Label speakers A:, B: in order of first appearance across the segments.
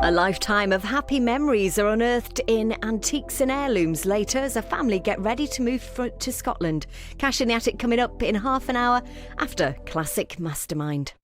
A: A lifetime of happy memories are unearthed in antiques and heirlooms later as a family get ready to move to Scotland. Cash in the Attic coming up in half an hour after classic Mastermind.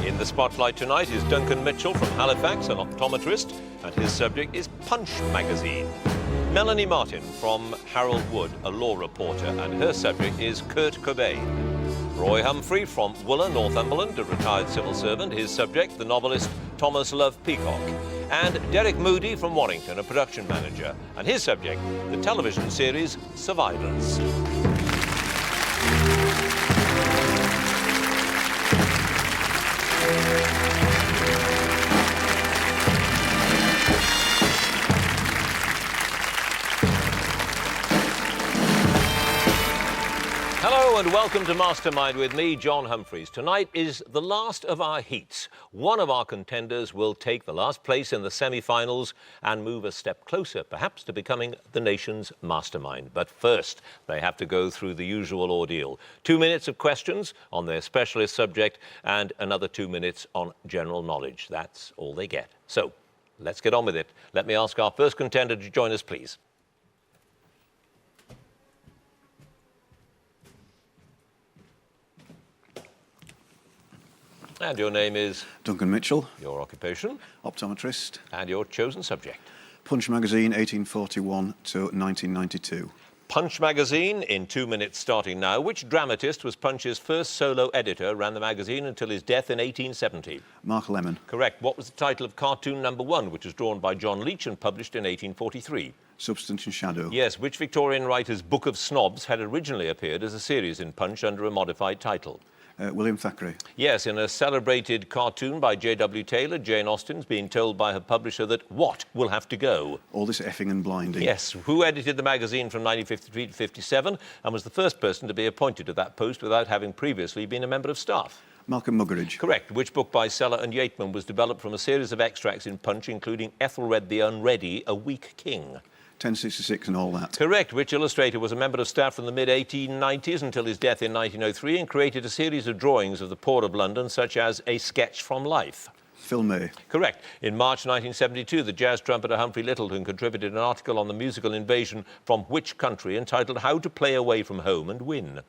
B: In the spotlight tonight is Duncan Mitchell from Halifax, an optometrist, and his subject is Punch magazine. Melanie Martin from Harold Wood, a law reporter, and her subject is Kurt Cobain. Roy Humphrey from Wooler, Northumberland, a retired civil servant, his subject, the novelist Thomas Love Peacock. And Derek Moody from Warrington, a production manager, and his subject, the television series Survivors. Hello and welcome to Mastermind with me, John Humphreys. Tonight is the last of our heats. One of our contenders will take the last place in the semi-finals and move a step closer, perhaps, to becoming the nation's mastermind. But first, they have to go through the usual ordeal. 2 minutes of questions on their specialist subject and another 2 minutes on general knowledge. That's all they get. So, let's get on with it. Let me ask our first contender to join us, please. And your name is?
C: Duncan Mitchell.
B: Your occupation?
C: Optometrist.
B: And your chosen subject?
C: Punch magazine, 1841 to 1992.
B: Punch magazine, in 2 minutes starting now. Which dramatist was Punch's first solo editor, ran the magazine until his death in 1870?
C: Mark Lemon.
B: Correct. What was the title of cartoon number 1, which was drawn by John Leach and published in 1843?
C: Substance and Shadow.
B: Yes. Which Victorian writer's Book of Snobs had originally appeared as a series in Punch under a modified title?
C: William Thackeray.
B: Yes, in a celebrated cartoon by J.W. Taylor, Jane Austen's being told by her publisher that what will have to go?
C: All this effing and blinding.
B: Yes. Who edited the magazine from 1953 to 57 and was the first person to be appointed to that post without having previously been a member of staff?
C: Malcolm Muggeridge.
B: Correct. Which book by Seller and Yateman was developed from a series of extracts in Punch, including Ethelred the Unready, A Weak King?
C: 1066 and all that.
B: Correct. Which illustrator was a member of staff from the mid-1890s until his death in 1903 and created a series of drawings of the poor of London, such as A Sketch from Life?
C: Phil May.
B: Correct. In March 1972, the jazz trumpeter Humphrey Lyttelton contributed an article on the musical invasion from which country entitled How to Play Away from Home and Win?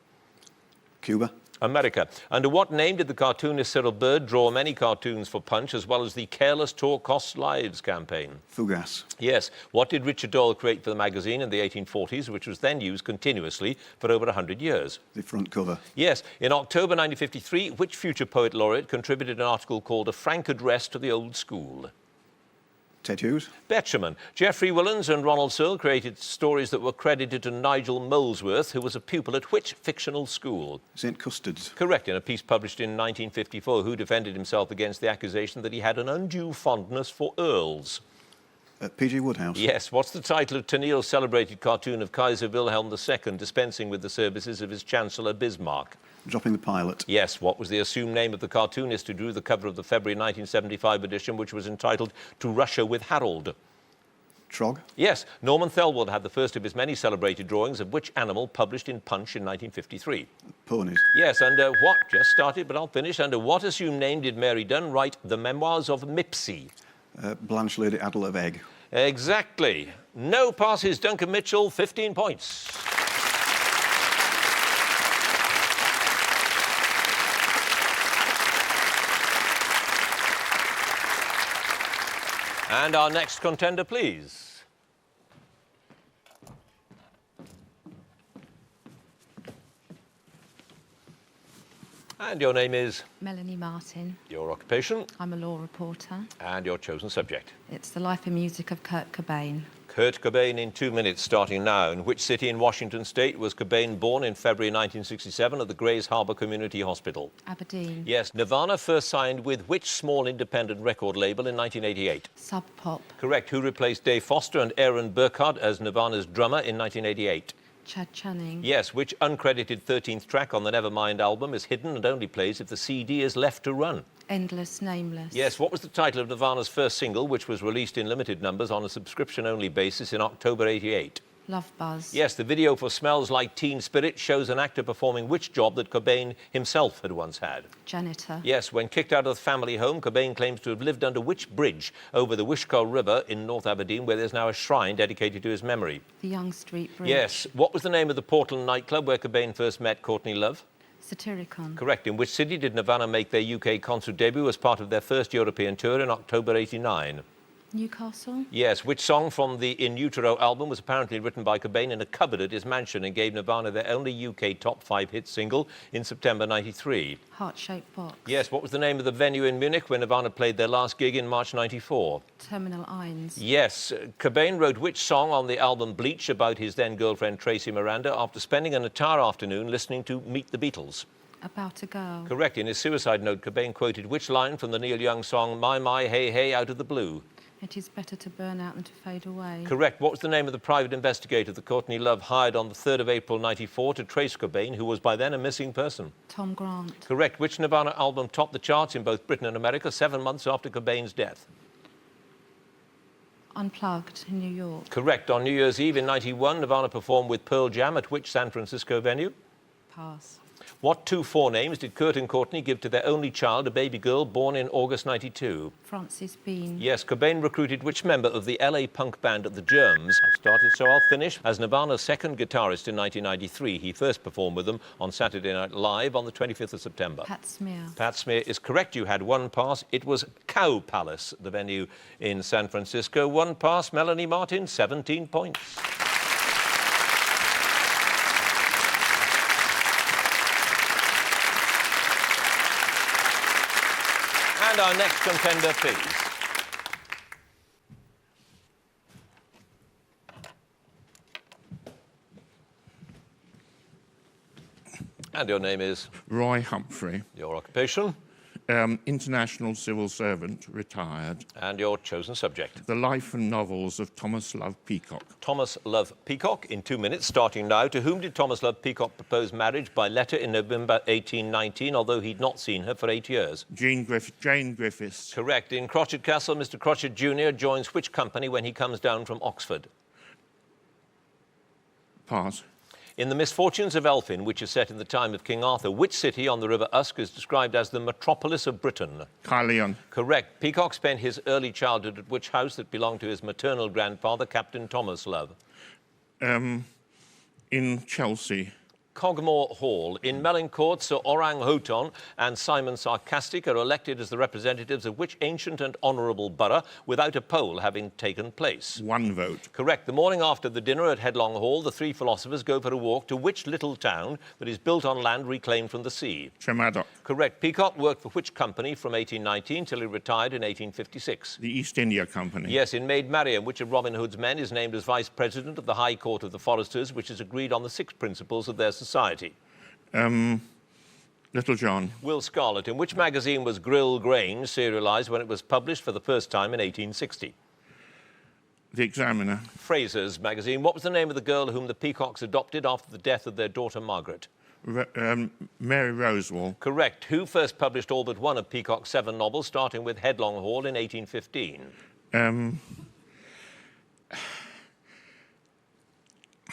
C: Cuba.
B: America. Under what name did the cartoonist Cyril Bird draw many cartoons for Punch, as well as the Careless Talk Costs Lives campaign?
C: Fugass.
B: Yes. What did Richard Doyle create for the magazine in the 1840s, which was then used continuously for over 100 years?
C: The front cover.
B: Yes. In October 1953, which future poet laureate contributed an article called A Frank Address to the Old School?
C: Ted Hughes.
B: Betjeman. Geoffrey Willans and Ronald Searle created stories that were credited to Nigel Molesworth, who was a pupil at which fictional school?
C: St Custard's.
B: Correct. In a piece published in 1954, who defended himself against the accusation that he had an undue fondness for earls?
C: P.G. Woodhouse.
B: Yes. What's the title of Tennille's celebrated cartoon of Kaiser Wilhelm II dispensing with the services of his Chancellor Bismarck?
C: Dropping the Pilot.
B: Yes. What was the assumed name of the cartoonist who drew the cover of the February 1975 edition, which was entitled To Russia with Harold?
C: Trog.
B: Yes. Norman Thelwell had the first of his many celebrated drawings of which animal published in Punch in 1953?
C: Ponies.
B: Yes. Under what? Just started, but I'll finish. Under what assumed name did Mary Dunn write The Memoirs of Mipsy?
C: Blanche Lady Adel of Egg.
B: Exactly. No passes. Duncan Mitchell, 15 points. And our next contender, please. And your name is?
D: Melanie Martin.
B: Your occupation?
D: I'm a law reporter.
B: And your chosen subject?
D: It's the life and music of Kurt Cobain.
B: Kurt Cobain in 2 minutes, starting now. In which city in Washington State was Cobain born in February 1967 at the Grays Harbor Community Hospital?
D: Aberdeen.
B: Yes. Nirvana first signed with which small independent record label in 1988?
D: Sub Pop.
B: Correct. Who replaced Dave Foster and Aaron Burkhardt as Nirvana's drummer in 1988?
D: Chad Channing.
B: Yes, which uncredited 13th track on the Nevermind album is hidden and only plays if the CD is left to run?
D: Endless, Nameless.
B: Yes, what was the title of Nirvana's first single, which was released in limited numbers on a subscription-only basis in October '88?
D: Love Buzz.
B: Yes, the video for Smells Like Teen Spirit shows an actor performing which job that Cobain himself had once had?
D: Janitor.
B: Yes, when kicked out of the family home, Cobain claims to have lived under which bridge over the Wishkar River in North Aberdeen, where there's now a shrine dedicated to his memory?
D: The Young Street Bridge.
B: Yes, what was the name of the Portland nightclub where Cobain first met Courtney Love?
D: Satyricon.
B: Correct. In which city did Nirvana make their UK concert debut as part of their first European tour in October '89?
D: Newcastle.
B: Yes, which song from the In Utero album was apparently written by Cobain in a cupboard at his mansion and gave Nirvana their only UK top 5 hit single in September '93?
D: Heart-shaped box.
B: Yes, what was the name of the venue in Munich where Nirvana played their last gig in March '94?
D: Terminal Irons.
B: Yes, Cobain wrote which song on the album Bleach about his then-girlfriend Tracy Miranda after spending an entire afternoon listening to Meet the Beatles?
D: About a Girl.
B: Correct. In his suicide note, Cobain quoted which line from the Neil Young song My, Hey, Hey, Out of the Blue?
D: It is better to burn out than to fade away.
B: Correct. What was the name of the private investigator that Courtney Love hired on the 3rd of April '94 to trace Cobain, who was by then a missing person?
D: Tom Grant.
B: Correct. Which Nirvana album topped the charts in both Britain and America 7 months after Cobain's death?
D: Unplugged in New York.
B: Correct. On New Year's Eve in '91, Nirvana performed with Pearl Jam at which San Francisco venue?
D: Pass.
B: What 2 forenames did Kurt and Courtney give to their only child, a baby girl born in August '92?
D: Francis Bean.
B: Yes, Cobain recruited which member of the LA punk band The Germs? I've started, so I'll finish. As Nirvana's second guitarist in 1993, he first performed with them on Saturday Night Live on the 25th of September.
D: Pat Smear.
B: Pat Smear is correct. You had 1 pass. It was Cow Palace, the venue in San Francisco. 1 pass. Melanie Martin, 17 points. And our next contender, please. And your name is?
E: Roy Humphrey,
B: Your occupation?
E: international civil servant, retired.
B: And your chosen subject?
E: The life and novels of Thomas Love Peacock.
B: Thomas Love Peacock, in 2 minutes, starting now. To whom did Thomas Love Peacock propose marriage by letter in November 1819, although he'd not seen her for 8 years?
E: Jane Griffiths.
B: Correct. In Crotchet Castle, Mr. Crotchet Jr. joins which company when he comes down from Oxford?
E: Pass.
B: In The Misfortunes of Elphin, which is set in the time of King Arthur, which city on the River Usk is described as the metropolis of Britain?
E: Caerleon.
B: Correct. Peacock spent his early childhood at which house that belonged to his maternal grandfather, Captain Thomas Love?
E: In Chelsea.
B: Cogmore Hall. In Melincourt, Sir Orang Houghton and Simon Sarcastic are elected as the representatives of which ancient and honourable borough without a poll having taken place?
E: 1 vote.
B: Correct. The morning after the dinner at Headlong Hall, the 3 philosophers go for a walk to which little town that is built on land reclaimed from the sea?
E: Tremadoc.
B: Correct. Peacock worked for which company from 1819 till he retired in 1856?
E: The East India Company.
B: Yes, in Maid Marian, which of Robin Hood's men is named as Vice President of the High Court of the Foresters, which is agreed on the 6 principles of their society?
E: Little John.
B: Will Scarlett. In which magazine was Grill Grange serialised when it was published for the first time in 1860?
E: The Examiner.
B: Fraser's magazine. What was the name of the girl whom the Peacocks adopted after the death of their daughter Margaret?
E: Mary Rosewall.
B: Correct. Who first published all but one of Peacock's 7 novels, starting with Headlong Hall in 1815?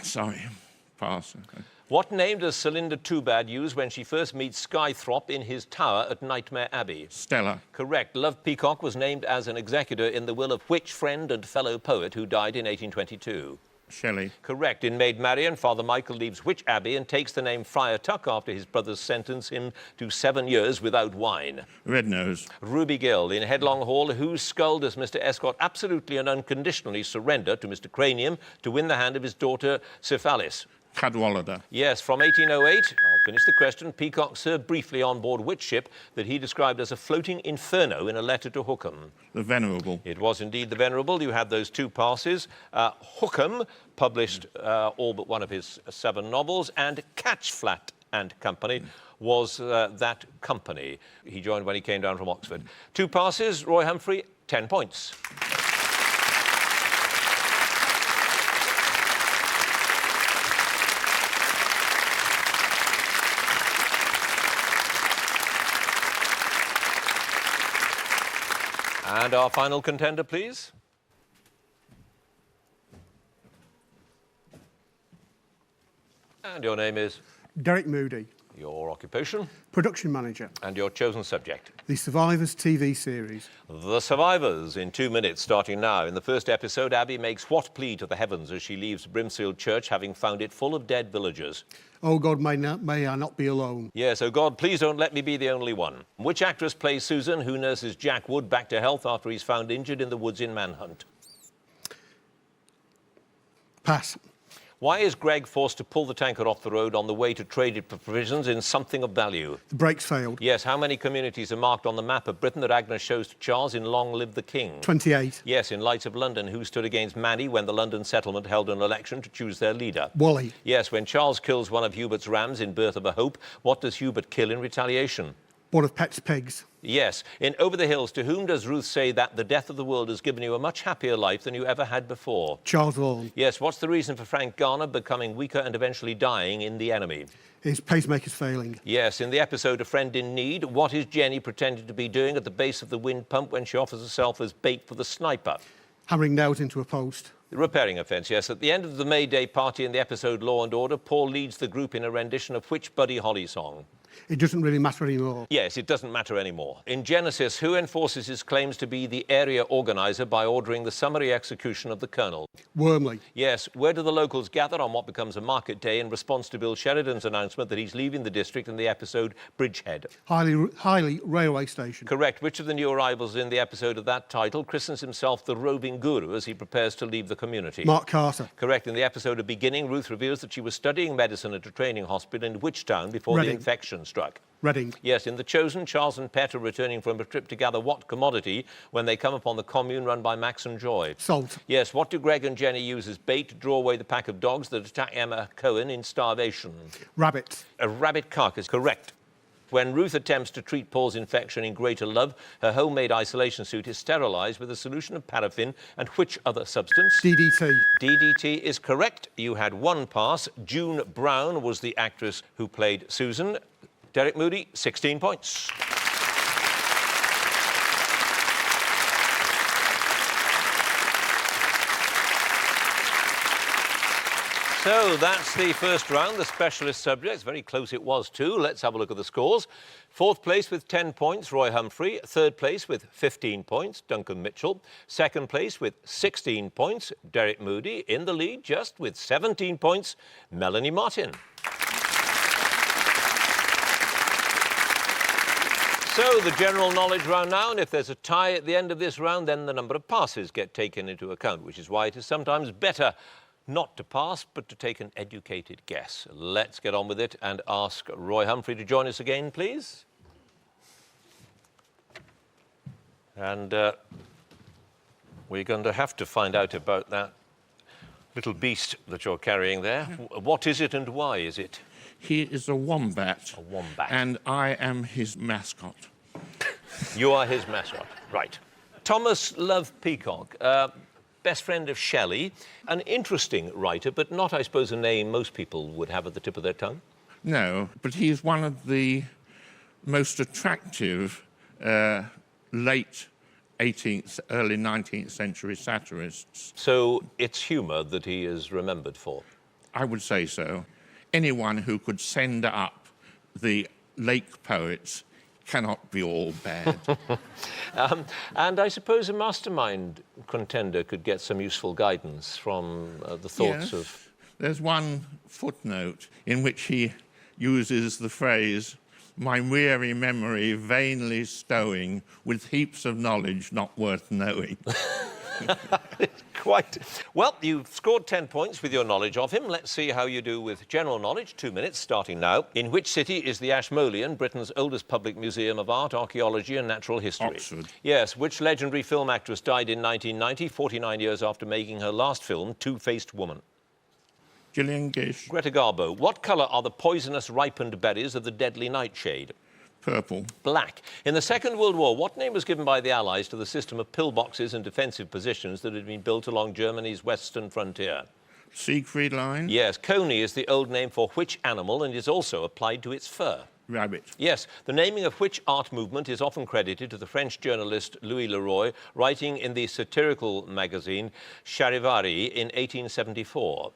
E: Sorry. Pass.
B: What name does Celinda Toobad use when she first meets Skythrop in his tower at Nightmare Abbey?
E: Stella.
B: Correct. Love Peacock was named as an executor in the will of which friend and fellow poet who died in 1822?
E: Shelley.
B: Correct. In Maid Marian, Father Michael leaves which abbey and takes the name Friar Tuck after his brothers sentence him to 7 years without wine?
E: Rednose.
B: Ruby Gill. In Headlong Hall, whose skull does Mr. Escott absolutely and unconditionally surrender to Mr. Cranium to win the hand of his daughter Syphalis?
E: Cadwallader.
B: Yes, from 1808, I'll finish the question, Peacock served briefly on board which ship that he described as a floating inferno in a letter to Hookham?
E: The Venerable.
B: It was indeed the Venerable. You had those 2 passes. Hookham published all but one of his 7 novels, and Catchflat and Company was that company. He joined when he came down from Oxford. 2 passes, Roy Humphrey, 10 points. And our final contender, please. And your name is?
F: Derek Moody,
B: Your occupation?
F: production manager,
B: And your chosen subject?
F: The Survivors TV series.
B: The Survivors in 2 minutes, starting now. In the first episode, Abby makes what plea to the heavens as she leaves Brimfield Church, having found it full of dead villagers?
F: Oh God, may I not be alone.
B: Yes, oh God, please don't let me be the only one. Which actress plays Susan, who nurses Jack Wood back to health after he's found injured in the woods in Manhunt?
F: Pass.
B: Why is Greg forced to pull the tanker off the road on the way to trade it for provisions in something of value?
F: The brakes failed.
B: Yes, how many communities are marked on the map of Britain that Agnes shows to Charles in Long Live the King?
F: 28.
B: Yes, in Lights of London, who stood against Manny when the London settlement held an election to choose their leader?
F: Wally.
B: Yes, when Charles kills one of Hubert's rams in Birth of a Hope, what does Hubert kill in retaliation?
F: One of Pet's pigs.
B: Yes, in Over the Hills, to whom does Ruth say that the death of the world has given you a much happier life than you ever had before?
F: Charles Vaughan.
B: Yes, what's the reason for Frank Garner becoming weaker and eventually dying in The Enemy?
F: His pacemaker's failing.
B: Yes, in the episode A Friend in Need, what is Jenny pretending to be doing at the base of the wind pump when she offers herself as bait for the sniper?
F: Hammering nails into a post.
B: The repairing offence, yes. At the end of the May Day party in the episode Law and Order, Paul leads the group in a rendition of which Buddy Holly song?
F: It doesn't really matter anymore.
B: Yes, it doesn't matter anymore. In Genesis, who enforces his claims to be the area organiser by ordering the summary execution of the colonel?
F: Wormley.
B: Yes, where do the locals gather on what becomes a market day in response to Bill Sheridan's announcement that he's leaving the district in the episode Bridgehead?
F: Highly railway station.
B: Correct. Which of the new arrivals in the episode of that title christens himself the roving guru as he prepares to leave the community?
F: Mark Carter.
B: Correct. In the episode of Beginning, Ruth reveals that she was studying medicine at a training hospital in which town before
F: Reading.
B: the infection struck?
F: Reading.
B: Yes, in The Chosen, Charles and Pet are returning from a trip to gather what commodity when they come upon the commune run by Max and Joy?
F: Salt.
B: Yes, what do Greg and Jenny use as bait to draw away the pack of dogs that attack Emma Cohen in Starvation?
F: Rabbit.
B: A rabbit carcass, correct. When Ruth attempts to treat Paul's infection in Greater Love, her homemade isolation suit is sterilised with a solution of paraffin and which other substance?
F: DDT.
B: DDT is correct. You had one pass. June Brown was the actress who played Susan. Derek Moody, 16 points. So that's the first round, the specialist subjects. Very close it was too. Let's have a look at the scores. Fourth place with 10 points, Roy Humphrey. Third place with 15 points, Duncan Mitchell. Second place with 16 points, Derek Moody. In the lead, just with 17 points, Melanie Martin. So the general knowledge round now, and if there's a tie at the end of this round, then the number of passes get taken into account, which is why it is sometimes better not to pass, but to take an educated guess. Let's get on with it and ask Roy Humphrey to join us again, please. And we're going to have to find out about that little beast that you're carrying there. What is it and why is it?
E: He is a wombat.
B: A wombat.
E: And I am his mascot.
B: You are his mascot, right. Thomas Love Peacock, best friend of Shelley, an interesting writer, but not, I suppose, a name most people would have at the tip of their tongue.
E: No, but he's one of the most attractive late 18th, early 19th century satirists.
B: So it's humour that he is remembered for?
E: I would say so. Anyone who could send up the lake poets cannot be all bad.
B: And I suppose a Mastermind contender could get some useful guidance from the thoughts
E: Yes.
B: of...
E: There's one footnote in which he uses the phrase, "My weary memory vainly stowing with heaps of knowledge not worth knowing."
B: Quite. Well, you've scored 10 points with your knowledge of him. Let's see how you do with general knowledge. 2 minutes, starting now. In which city is the Ashmolean, Britain's oldest public museum of art, archaeology and natural history?
E: Oxford.
B: Yes. Which legendary film actress died in 1990, 49 years after making her last film, Two-Faced Woman?
E: Gillian Gish,
B: Greta Garbo. What colour are the poisonous ripened berries of the deadly nightshade?
E: purple.
B: Black. In the Second World War, what name was given by the Allies to the system of pillboxes and defensive positions that had been built along Germany's western frontier?
E: Siegfried Line.
B: Yes, coney is the old name for which animal and is also applied to its fur?
E: Rabbit.
B: Yes, the naming of which art movement is often credited to the French journalist Louis Leroy, writing in the satirical magazine Charivari in 1874.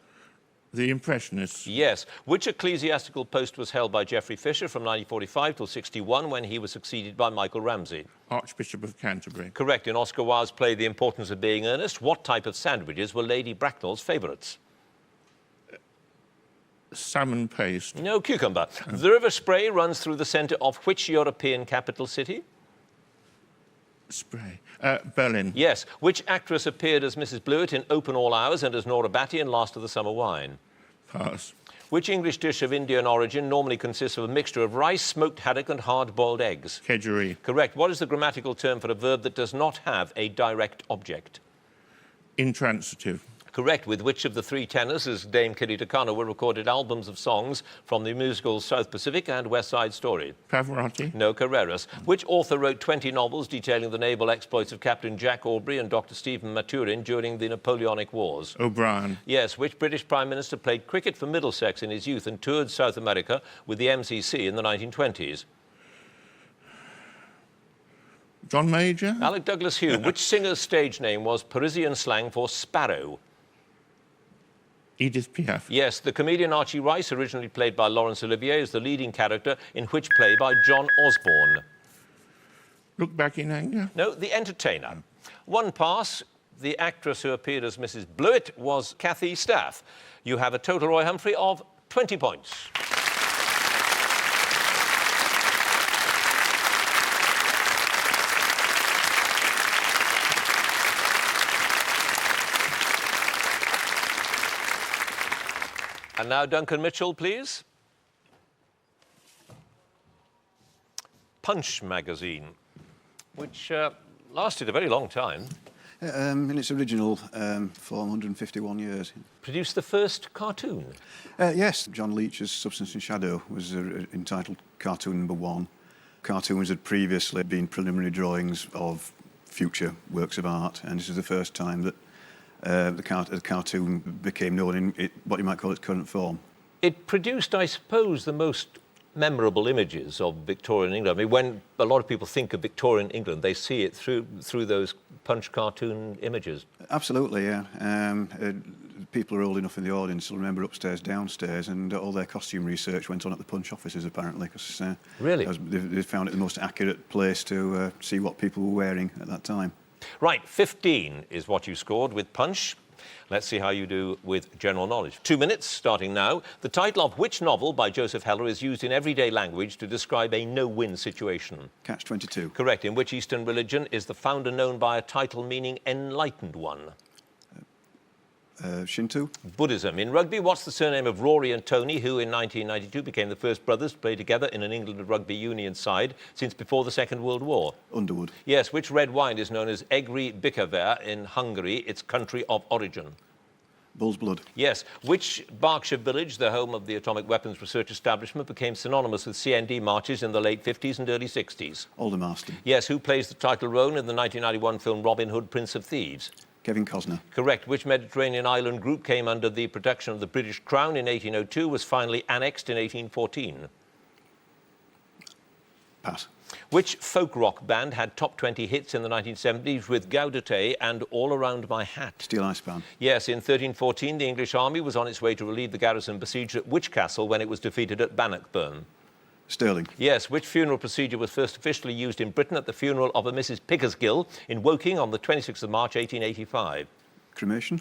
E: The Impressionists.
B: Yes. Which ecclesiastical post was held by Geoffrey Fisher from 1945 till 61 when he was succeeded by Michael Ramsey?
E: Archbishop of Canterbury.
B: Correct. In Oscar Wilde's play The Importance of Being Earnest, what type of sandwiches were Lady Bracknell's favourites?
E: Salmon paste.
B: No, cucumber. The River Spray runs through the centre of which European capital city?
E: Spray. Berlin.
B: Yes. Which actress appeared as Mrs. Blewett in Open All Hours and as Nora Batty in Last of the Summer Wine?
E: Pass.
B: Which English dish of Indian origin normally consists of a mixture of rice, smoked haddock and hard-boiled eggs?
E: Kedgeree.
B: Correct. What is the grammatical term for a verb that does not have a direct object?
E: Intransitive.
B: Correct. With which of the three tenors, as Dame Kitty Takano, were recorded albums of songs from the musicals South Pacific and West Side Story?
E: Pavarotti.
B: No, Carreras. Which author wrote 20 novels detailing the naval exploits of Captain Jack Aubrey and Dr. Stephen Maturin during the Napoleonic Wars?
E: O'Brien.
B: Yes. Which British Prime Minister played cricket for Middlesex in his youth and toured South America with the MCC in the 1920s?
E: John Major.
B: Alec Douglas Hugh. Which singer's stage name was Parisian slang for sparrow?
E: Edith Piaf.
B: Yes, the comedian Archie Rice, originally played by Laurence Olivier, is the leading character in which play by John Osborne?
E: Look Back in Anger.
B: No, The Entertainer. One pass. The actress who appeared as Mrs. Blewett was Kathy Staff. You have a total, Roy Humphrey, of 20 points. And now Duncan Mitchell, please. Punch magazine, which lasted a very long time.
C: In its original form, 151 years.
B: Produced the first cartoon.
C: Yes, John Leach's Substance and Shadow was entitled Cartoon Number 1. Cartoons had previously been preliminary drawings of future works of art, and this is the first time that the cartoon became known in what you might call its current form.
B: It produced, I suppose, the most memorable images of Victorian England. I mean, when a lot of people think of Victorian England, they see it through those Punch cartoon images.
C: Absolutely, yeah. People are old enough in the audience will remember Upstairs, Downstairs, and all their costume research went on at the Punch offices, apparently, because
B: really?
C: They found it the most accurate place to see what people were wearing at that time.
B: Right, 15 is what you scored with Punch. Let's see how you do with general knowledge. 2 minutes, starting now. The title of which novel by Joseph Heller is used in everyday language to describe a no-win situation?
C: Catch-22.
B: Correct. In which Eastern religion is the founder known by a title meaning enlightened one?
C: Shinto.
B: Buddhism. In rugby, what's the surname of Rory and Tony, who in 1992 became the first brothers to play together in an England rugby union side since before the Second World War?
C: Underwood.
B: Yes. Which red wine is known as Egri Bikaver in Hungary, its country of origin?
C: Bull's Blood.
B: Yes. Which Berkshire village, the home of the Atomic Weapons Research Establishment, became synonymous with CND marches in the late 50s and early 60s?
C: Aldermaston.
B: Yes. Who plays the title role in the 1991 film Robin Hood, Prince of Thieves?
C: Kevin Costner.
B: Correct. Which Mediterranean island group came under the protection of the British Crown in 1802, was finally annexed in 1814?
C: Pass.
B: Which folk rock band had top 20 hits in the 1970s with Gaudete and All Around My Hat?
C: Steel Ice Band.
B: Yes, in 1314, the English army was on its way to relieve the garrison besieged at which castle when it was defeated at Bannockburn?
C: Stirling.
B: Yes. Which funeral procedure was first officially used in Britain at the funeral of a Mrs. Pickersgill in Woking on the 26th of March, 1885?
C: Cremation.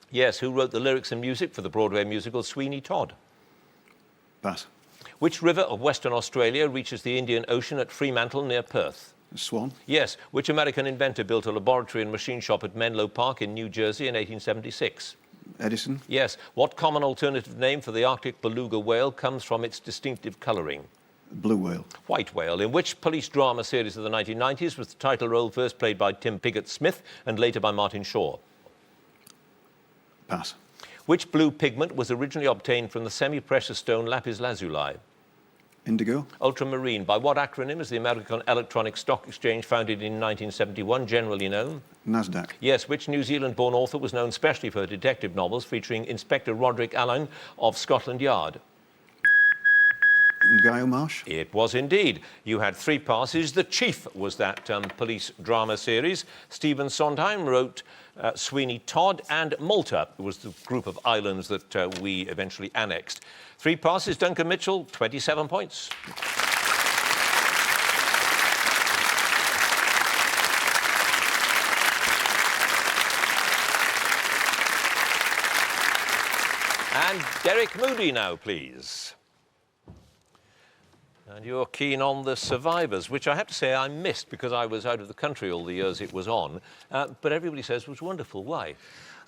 B: Yes. Who wrote the lyrics and music for the Broadway musical Sweeney Todd?
C: Pass.
B: Which river of Western Australia reaches the Indian Ocean at Fremantle near Perth?
C: Swan.
B: Yes. Which American inventor built a laboratory and machine shop at Menlo Park in New Jersey in 1876?
C: Edison.
B: Yes. What common alternative name for the Arctic beluga whale comes from its distinctive colouring?
C: Blue Whale.
B: White Whale. In which police drama series of the 1990s was the title role first played by Tim Pigott-Smith and later by Martin Shaw?
C: Pass.
B: Which blue pigment was originally obtained from the semi-precious stone lapis lazuli?
C: Indigo.
B: Ultramarine. By what acronym is the American Electronic Stock Exchange, founded in 1971, generally known?
C: NASDAQ.
B: Yes. Which New Zealand-born author was known specially for her detective novels featuring Inspector Roderick Allen of Scotland Yard?
C: Guy Marsh?
B: It was indeed. You had 3 passes. The Chief was that police drama series. Stephen Sondheim wrote Sweeney Todd, and Malta was the group of islands that we eventually annexed. 3 passes. Duncan Mitchell, 27 points. And Derek Moody now, please. And you're keen on The Survivors, which I have to say I missed because I was out of the country all the years it was on. But everybody says it was wonderful. Why?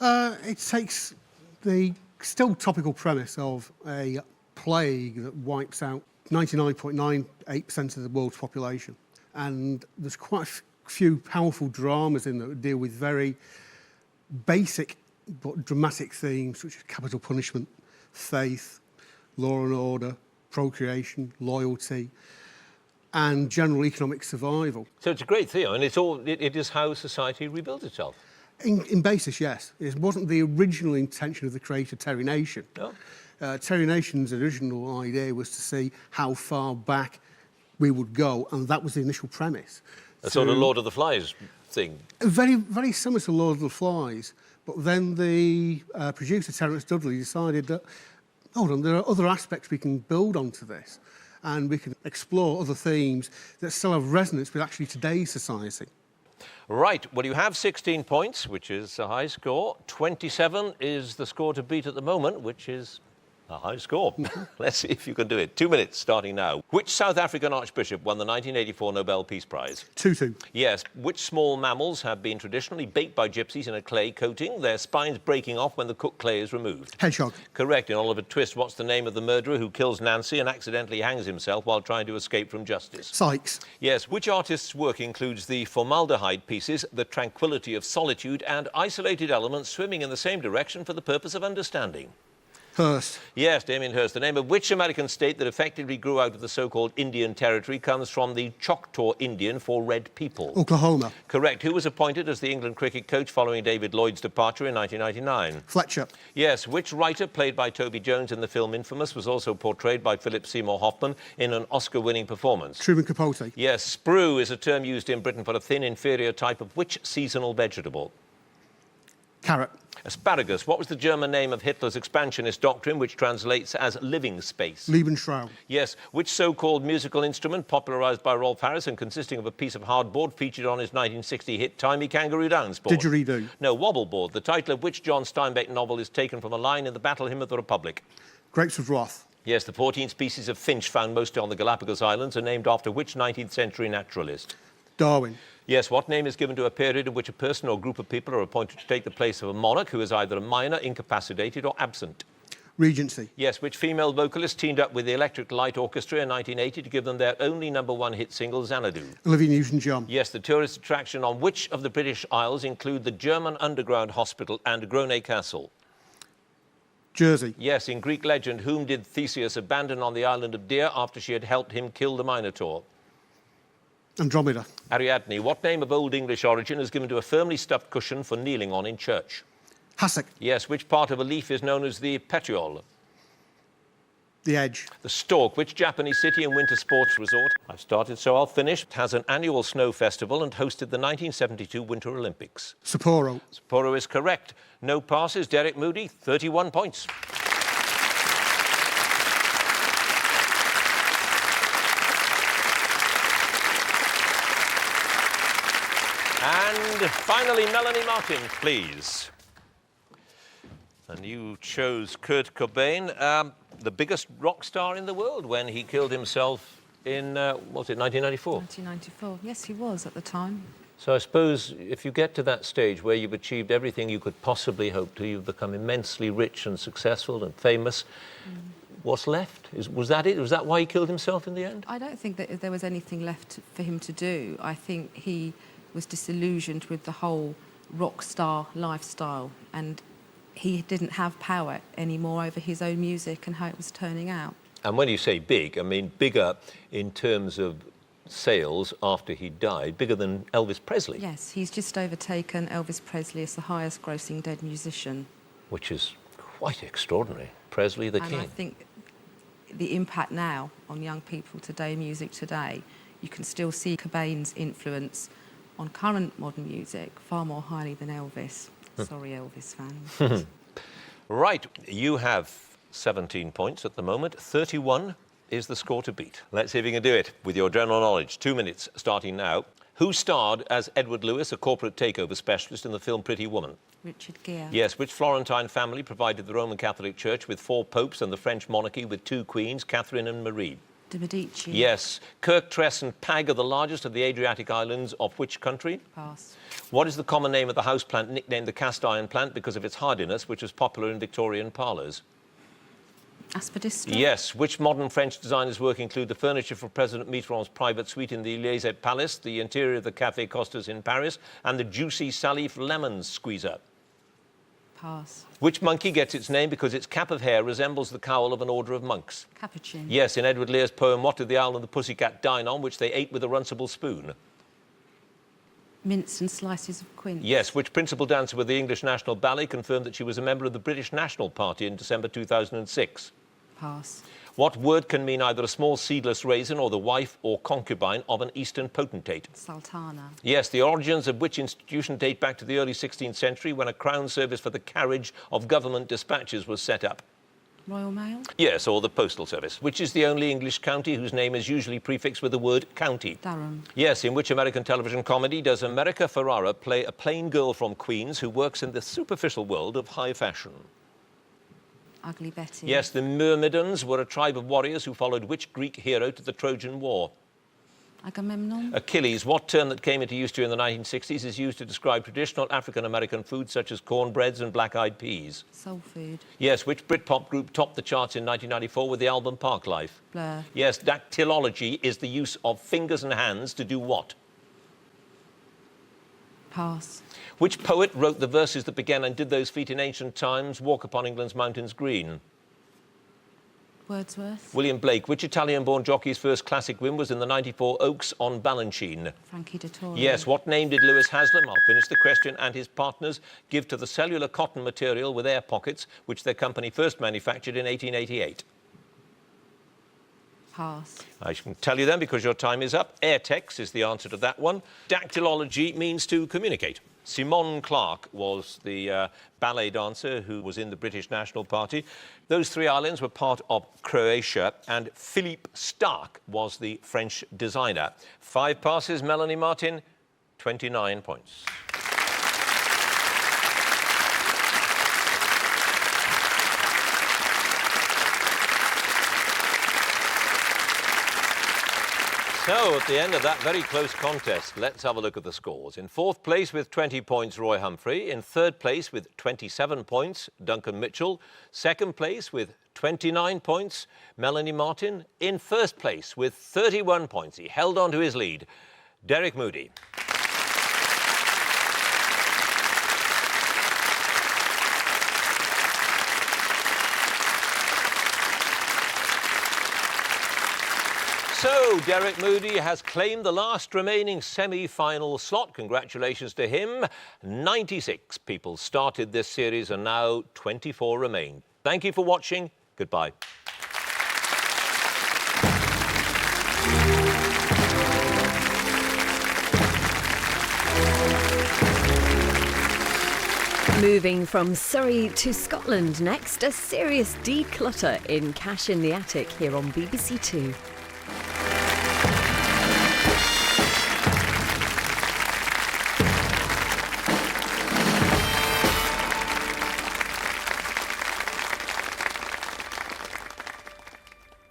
F: It takes the still topical premise of a plague that wipes out 99.98% of the world's population. And there's quite a few powerful dramas in that deal with very basic but dramatic themes such as capital punishment, faith, law and order, procreation, loyalty, and general economic survival.
B: So it's a great theme, and it is how society rebuilds itself.
F: In basis, yes. It wasn't the original intention of the creator, Terry Nation.
B: No?
F: Terry Nation's original idea was to see how far back we would go, and that was the initial premise.
B: A sort of Lord of the Flies thing.
F: Very, very similar to Lord of the Flies, but then the producer, Terence Dudley, decided that, hold on, there are other aspects we can build onto this, and we can explore other themes that still have resonance with actually today's society.
B: Right, well, you have 16 points, which is a high score. 27 is the score to beat at the moment, which is a high score. Let's see if you can do it. 2 minutes starting now. Which South African archbishop won the 1984 Nobel Peace Prize?
F: Tutu.
B: Yes. Which small mammals have been traditionally baked by gypsies in a clay coating, their spines breaking off when the cooked clay is removed?
F: Hedgehog.
B: Correct. In Oliver Twist, what's the name of the murderer who kills Nancy and accidentally hangs himself while trying to escape from justice?
F: Sykes.
B: Yes. Which artist's work includes the formaldehyde pieces, the tranquility of solitude, and isolated elements swimming in the same direction for the purpose of understanding?
F: Hearst.
B: Yes, Damien Hirst. The name of which American state that effectively grew out of the so-called Indian Territory comes from the Choctaw Indian for red people?
F: Oklahoma.
B: Correct. Who was appointed as the England cricket coach following David Lloyd's departure in 1999?
F: Fletcher.
B: Yes. Which writer, played by Toby Jones in the film Infamous, was also portrayed by Philip Seymour Hoffman in an Oscar-winning performance?
F: Truman Capote.
B: Yes. Sprue is a term used in Britain for a thin, inferior type of which seasonal vegetable?
F: Carrot.
B: Asparagus. What was the German name of Hitler's expansionist doctrine, which translates as living space?
F: Lebensraum.
B: Yes. Which so-called musical instrument, popularised by Rolf Harris and consisting of a piece of hardboard, featured on his 1960 hit Timey Kangaroo Dance Board?
F: Didgeridoo.
B: No, Wobbleboard. The title of which John Steinbeck novel is taken from a line in the Battle Hymn of the Republic?
F: Grapes of Wrath.
B: Yes. The 14 species of finch found mostly on the Galapagos Islands are named after which 19th century naturalist?
F: Darwin.
B: Yes. What name is given to a period in which a person or group of people are appointed to take the place of a monarch who is either a minor, incapacitated or absent?
F: Regency.
B: Yes. Which female vocalist teamed up with the Electric Light Orchestra in 1980 to give them their only #1 hit single, Xanadu?
F: Olivia Newton-John.
B: Yes. The tourist attraction on which of the British Isles include the German Underground Hospital and Grone Castle?
F: Jersey.
B: Yes. In Greek legend, whom did Theseus abandon on the island of Deir after she had helped him kill the Minotaur?
F: Andromeda.
B: Ariadne. What name of Old English origin is given to a firmly stuffed cushion for kneeling on in church?
F: Hassock.
B: Yes. Which part of a leaf is known as the petiole?
F: The Edge.
B: The Stork. Which Japanese city and winter sports resort, I've started so I'll finish, has an annual snow festival and hosted the 1972 Winter Olympics?
F: Sapporo.
B: Sapporo is correct. No passes. Derek Moody, 31 points. And finally, Melanie Martin, please. And you chose Kurt Cobain, the biggest rock star in the world when he killed himself in, what was it, 1994?
D: 1994. Yes, he was at the time.
B: So I suppose if you get to that stage where you've achieved everything you could possibly hope to, you've become immensely rich and successful and famous, what's left? Was that it? Was that why he killed himself in the end?
D: I don't think that there was anything left for him to do. I think he was disillusioned with the whole rock star lifestyle, and he didn't have power anymore over his own music and how it was turning out.
B: And when you say big, I mean bigger in terms of sales after he died, bigger than Elvis Presley.
D: Yes, he's just overtaken Elvis Presley as the highest grossing dead musician.
B: Which is quite extraordinary. Presley the
D: And
B: king.
D: I think the impact now on young people today, music today, you can still see Cobain's influence on current modern music far more highly than Elvis. Sorry, Elvis fans.
B: Right, you have 17 points at the moment. 31 is the score to beat. Let's see if you can do it with your general knowledge. 2 minutes starting now. Who starred as Edward Lewis, a corporate takeover specialist in the film Pretty Woman?
D: Richard Gere.
B: Yes, which Florentine family provided the Roman Catholic Church with 4 popes and the French monarchy with 2 queens, Catherine and Marie?
D: De Medici.
B: Yes. Kirk, Tress and Pag are the largest of the Adriatic islands of which country?
D: Pass.
B: What is the common name of the house plant nicknamed the cast iron plant because of its hardiness, which was popular in Victorian parlours?
D: Aspidistra.
B: Yes. Which modern French designer's work include the furniture for President Mitterrand's private suite in the Élysée Palace, the interior of the Café Costas in Paris, and the juicy Salif lemon squeezer?
D: Pass.
B: Which monkey gets its name because its cap of hair resembles the cowl of an order of monks?
D: Capuchin.
B: Yes. In Edward Lear's poem, what did the owl and the pussycat dine on, which they ate with a runcible spoon?
D: Mince and slices of quince.
B: Yes. Which principal dancer with the English National Ballet confirmed that she was a member of the British National Party in December 2006?
D: Pass.
B: What word can mean either a small seedless raisin or the wife or concubine of an Eastern potentate?
D: Sultana.
B: Yes. The origins of which institution date back to the early 16th century when a crown service for the carriage of government dispatches was set up?
D: Royal Mail.
B: Yes, or the postal service. Which is the only English county whose name is usually prefixed with the word county?
D: Durham.
B: Yes. In which American television comedy does America Ferrara play a plain girl from Queens who works in the superficial world of high fashion?
D: Ugly Betty.
B: Yes. The Myrmidons were a tribe of warriors who followed which Greek hero to the Trojan War?
D: Agamemnon.
B: Achilles. What term that came into use during the 1960s is used to describe traditional African-American foods such as cornbreads and black-eyed peas?
D: Soul Food.
B: Yes. Which Britpop group topped the charts in 1994 with the album Parklife?
D: Blur.
B: Yes. Dactylology is the use of fingers and hands to do what?
D: Pass.
B: Which poet wrote the verses that began and did those feet in ancient times, walk upon England's mountains green?
D: Wordsworth.
B: William Blake. Which Italian-born jockey's first classic win was in the 94 Oaks on Balanchine?
D: Frankie Dettori.
B: Yes. What name did Lewis Haslam, I'll finish the question, and his partners give to the cellular cotton material with air pockets, which their company first manufactured in 1888?
D: Pass.
B: I can tell you then, because your time is up. AirTex is the answer to that one. Dactylology means to communicate. Simone Clarke was the ballet dancer who was in the British National Party. Those 3 islands were part of Croatia, and Philippe Starck was the French designer. 5 passes, Melanie Martin, 29 points. So, at the end of that very close contest, let's have a look at the scores. In 4th place with 20 points, Roy Humphrey. In 3rd place with 27 points, Duncan Mitchell. 2nd place with 29 points, Melanie Martin. In 1st place with 31 points, he held on to his lead, Derek Moody. So, Derek Moody has claimed the last remaining semi-final slot. Congratulations to him. 96 people started this series and now 24 remain. Thank you for watching. Goodbye.
A: Moving from Surrey to Scotland next, a serious declutter in Cash in the Attic here on BBC Two.